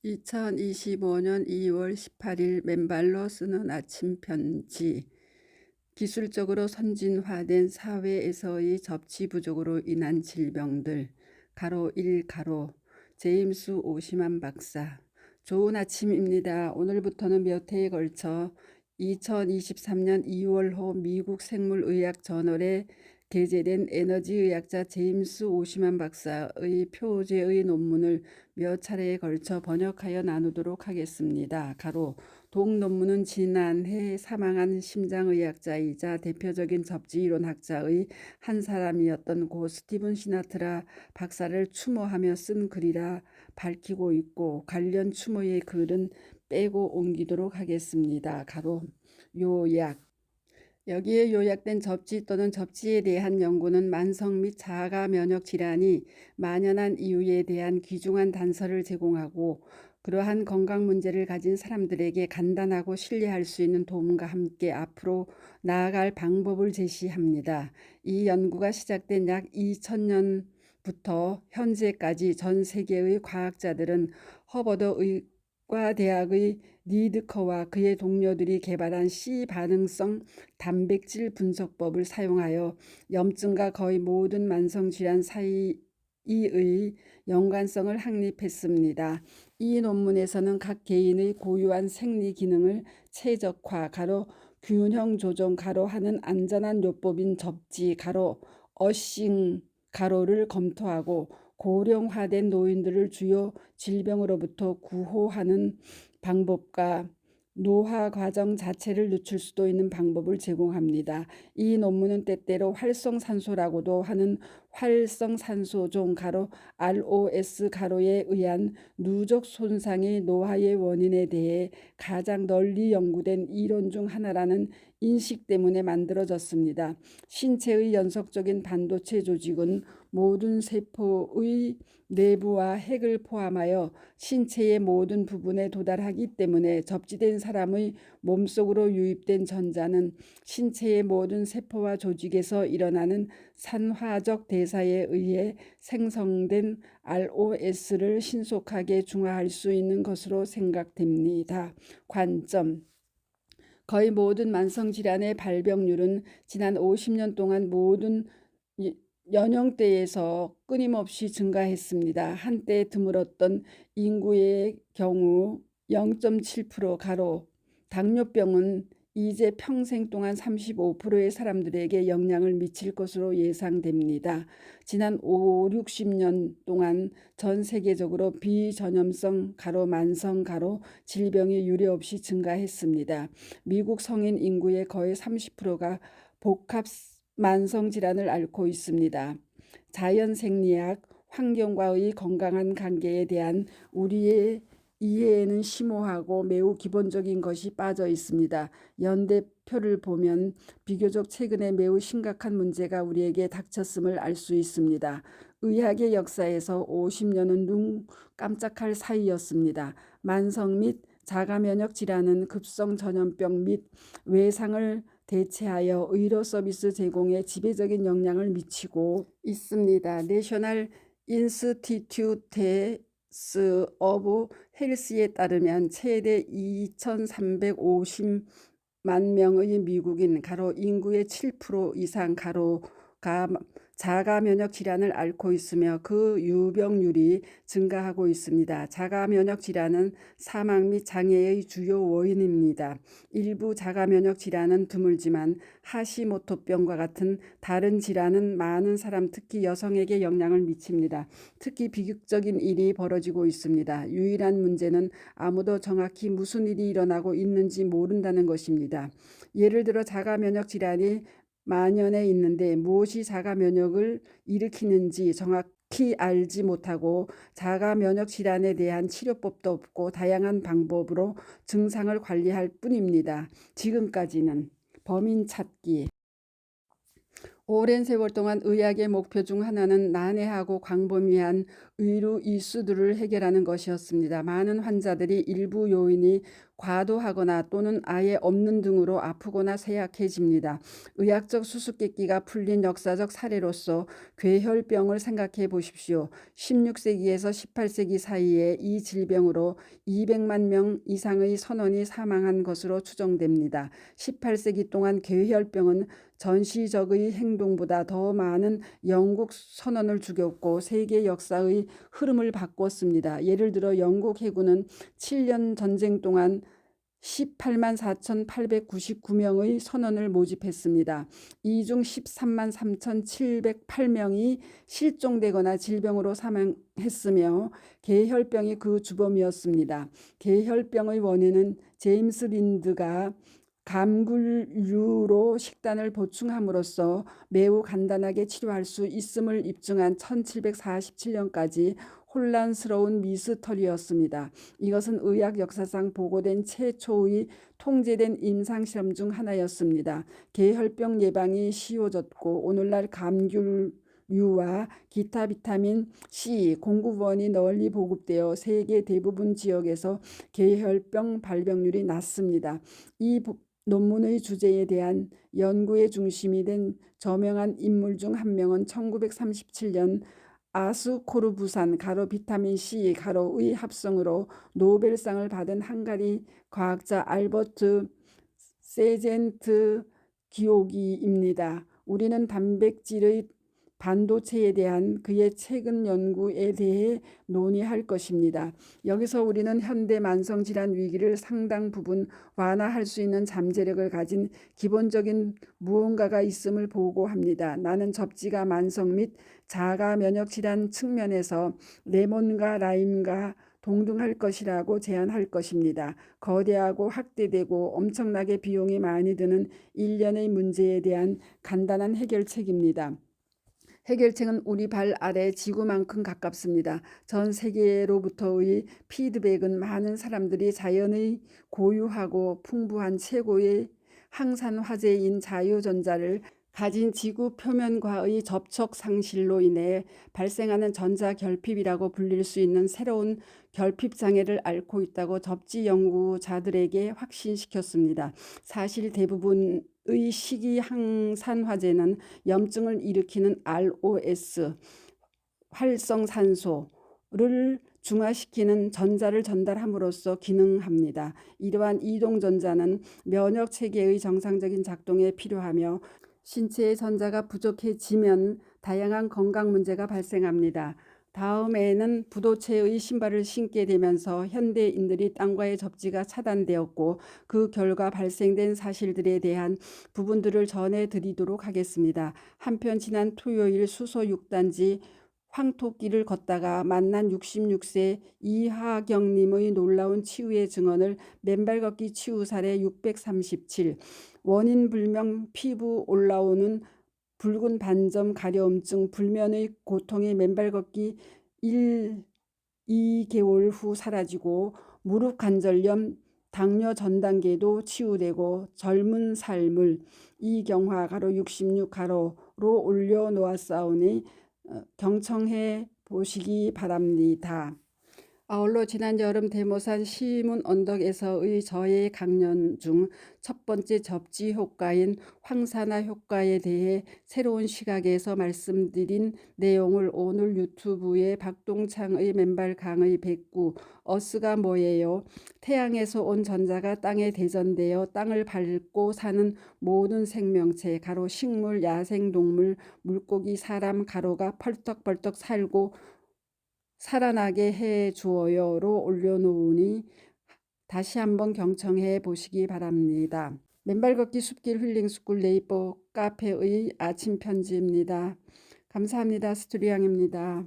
2025년 2월 18일 맨발로 쓰는 아침 편지. 기술적으로 선진화된 사회에서의 접지 부족으로 인한 질병들. 가로 1 가로 제임스 오시만 박사. 좋은 아침입니다. 오늘부터는 몇 해에 걸쳐 2023년 2월호 미국 생물의학 저널에 게재된 에너지의학자 제임스 오시만 박사의 표제의 논문을 몇 차례에 걸쳐 번역하여 나누도록 하겠습니다. 가로 동논문은 지난해 사망한 심장의학자이자 대표적인 접지이론학자의 한 사람이었던 고 스티븐 시나트라 박사를 추모하며 쓴 글이라 밝히고 있고, 관련 추모의 글은 빼고 옮기도록 하겠습니다. 가로 요약. 여기에 요약된 접지 또는 접지에 대한 연구는 만성 및 자가 면역 질환이 만연한 이유에 대한 귀중한 단서를 제공하고, 그러한 건강 문제를 가진 사람들에게 간단하고 신뢰할 수 있는 도움과 함께 앞으로 나아갈 방법을 제시합니다. 이 연구가 시작된 약 2000년부터 현재까지 전 세계의 과학자들은 허버드 의과대학의 리드커와 그의 동료들이 개발한 C 반응성 단백질 분석법을 사용하여 염증과 거의 모든 만성질환 사이의 연관성을 확립했습니다. 이 논문에서는 각 개인의 고유한 생리 기능을 최적화 가로 균형 조정 가로 하는 안전한 요법인 접지 가로 어싱 가로를 검토하고, 고령화된 노인들을 주요 질병으로부터 구호하는 방법과 노화 과정 자체를 늦출 수도 있는 방법을 제공합니다. 이 논문은 때때로 활성산소라고도 하는 활성산소종 가로 ROS 가로에 의한 누적 손상이 노화의 원인에 대해 가장 널리 연구된 이론 중 하나라는 인식 때문에 만들어졌습니다. 신체의 연속적인 반도체 조직은 모든 세포의 내부와 핵을 포함하여 신체의 모든 부분에 도달하기 때문에 접지된 사람의 몸속으로 유입된 전자는 신체의 모든 세포와 조직에서 일어나는 산화적 대사에 의해 생성된 ROS를 신속하게 중화할 수 있는 것으로 생각됩니다. 관점. 거의 모든 만성질환의 발병률은 지난 50년 동안 모든 연령대에서 끊임없이 증가했습니다. 한때 드물었던 인구의 경우 0.7% 가로 당뇨병은 이제 평생 동안 35%의 사람들에게 영향을 미칠 것으로 예상됩니다. 지난 5, 60년 동안 전 세계적으로 비전염성 가로 만성 가로 질병이 유례없이 증가했습니다. 미국 성인 인구의 거의 30%가 복합 만성 질환을 앓고 있습니다. 자연생리학, 환경과의 건강한 관계에 대한 우리의 이해에는 심오하고 매우 기본적인 것이 빠져 있습니다. 연대표를 보면 비교적 최근에 매우 심각한 문제가 우리에게 닥쳤음을 알 수 있습니다. 의학의 역사에서 50년은 눈 깜짝할 사이였습니다. 만성 및 자가면역 질환은 급성 전염병 및 외상을 대체하여 의료 서비스 제공에 지배적인 영향을 미치고 있습니다. 내셔널 인스티튜트 오브 헬스에 따르면 최대 2,350만 명의 미국인 가로 인구의 7% 이상 가로가 자가 면역 질환을 앓고 있으며 그 유병률이 증가하고 있습니다. 자가 면역 질환은 사망 및 장애의 주요 원인입니다. 일부 자가 면역 질환은 드물지만 하시모토병과 같은 다른 질환은 많은 사람, 특히 여성에게 영향을 미칩니다. 특히 비극적인 일이 벌어지고 있습니다. 유일한 문제는 아무도 정확히 무슨 일이 일어나고 있는지 모른다는 것입니다. 예를 들어 자가 면역 질환이 만연해 있는데 무엇이 자가 면역을 일으키는지 정확히 알지 못하고 자가 면역 질환에 대한 치료법도 없고 다양한 방법으로 증상을 관리할 뿐입니다. 지금까지는 범인 찾기, 오랜 세월 동안 의학의 목표 중 하나는 난해하고 광범위한 의료 이슈들을 해결하는 것이었습니다. 많은 환자들이 일부 요인이 과도하거나 또는 아예 없는 등으로 아프거나 쇠약해집니다. 의학적 수수께끼가 풀린 역사적 사례로서 괴혈병을 생각해 보십시오. 16세기에서 18세기 사이에 이 질병으로 200만 명 이상의 선원이 사망한 것으로 추정됩니다. 18세기 동안 괴혈병은 전시적의 행동보다 더 많은 영국 선원을 죽였고 세계 역사의 흐름을 바꿨습니다. 예를 들어 영국 해군은 7년 전쟁 동안 18만 4,899명의 선원을 모집했습니다. 이 중 13만 3,708명이 실종되거나 질병으로 사망했으며 계혈병이 그 주범이었습니다. 계혈병의 원인은 제임스 린드가 감귤류로 식단을 보충함으로써 매우 간단하게 치료할 수 있음을 입증한 1747년까지 혼란스러운 미스터리였습니다. 이것은 의학 역사상 보고된 최초의 통제된 임상실험 중 하나였습니다. 계혈병 예방이 쉬워졌고 오늘날 감귤류와 기타 비타민 C 공급원이 널리 보급되어 세계 대부분 지역에서 계혈병 발병률이 낮습니다. 이 논문의 주제에 대한 연구의 중심이 된 저명한 인물 중 한 명은 1937년 아스코르부산 비타민C 의 합성으로 노벨상을 받은 헝가리 과학자 알버트 세젠트 기오기입니다. 우리는 단백질의 반도체에 대한 그의 최근 연구에 대해 논의할 것입니다. 여기서 우리는 현대 만성질환 위기를 상당 부분 완화할 수 있는 잠재력을 가진 기본적인 무언가가 있음을 보고합니다. 나는 접지가 만성 및 자가 면역질환 측면에서 레몬과 라임과 동등할 것이라고 제안할 것입니다. 거대하고 확대되고 엄청나게 비용이 많이 드는 일련의 문제에 대한 간단한 해결책입니다. 해결책은 우리 발 아래 지구만큼 가깝습니다. 전 세계로부터의 피드백은 많은 사람들이 자연의 고유하고 풍부한 최고의 항산 화재인 자유전자를 가진 지구 표면과의 접촉 상실로 인해 발생하는 전자 결핍이라고 불릴 수 있는 새로운 결핍 장애를 앓고 있다고 접지 연구자들에게 확신시켰습니다. 사실 대부분의 식이 항산 화재는 염증을 일으키는 ROS 활성산소를 중화시키는 전자를 전달함으로써 기능합니다. 이러한 이동 전자는 면역 체계의 정상적인 작동에 필요하며 신체의 전자가 부족해지면 다양한 건강 문제가 발생합니다. 다음에는 부도체의 신발을 신게 되면서 현대인들이 땅과의 접지가 차단되었고 그 결과 발생된 사실들에 대한 부분들을 전해드리도록 하겠습니다. 한편 지난 토요일 수소 6단지 황토길을 걷다가 만난 66세 이하경님의 놀라운 치유의 증언을 맨발 걷기 치유 사례 637 원인 불명 피부 올라오는 붉은 반점 가려움증 불면의 고통이 맨발 걷기 2개월 후 사라지고 무릎 관절염 당뇨 전 단계도 치유되고 젊은 삶을 이경화 66로 올려놓았사오니 경청해 보시기 바랍니다. 아울러 지난 여름 대모산 시문 언덕에서의 저의 강연 중 첫 번째 접지 효과인 황산화 효과에 대해 새로운 시각에서 말씀드린 내용을 오늘 유튜브에 박동창의 맨발 강의 109 어스가 뭐예요? 태양에서 온 전자가 땅에 대전되어 땅을 밟고 사는 모든 생명체 식물, 야생동물, 물고기, 사람 가 펄떡펄떡 살고 살아나게 해 주어요로 올려놓으니 다시 한번 경청해 보시기 바랍니다. 맨발 걷기 숲길 힐링스쿨 네이버 카페의 아침 편지입니다. 감사합니다. 스투리앙입니다.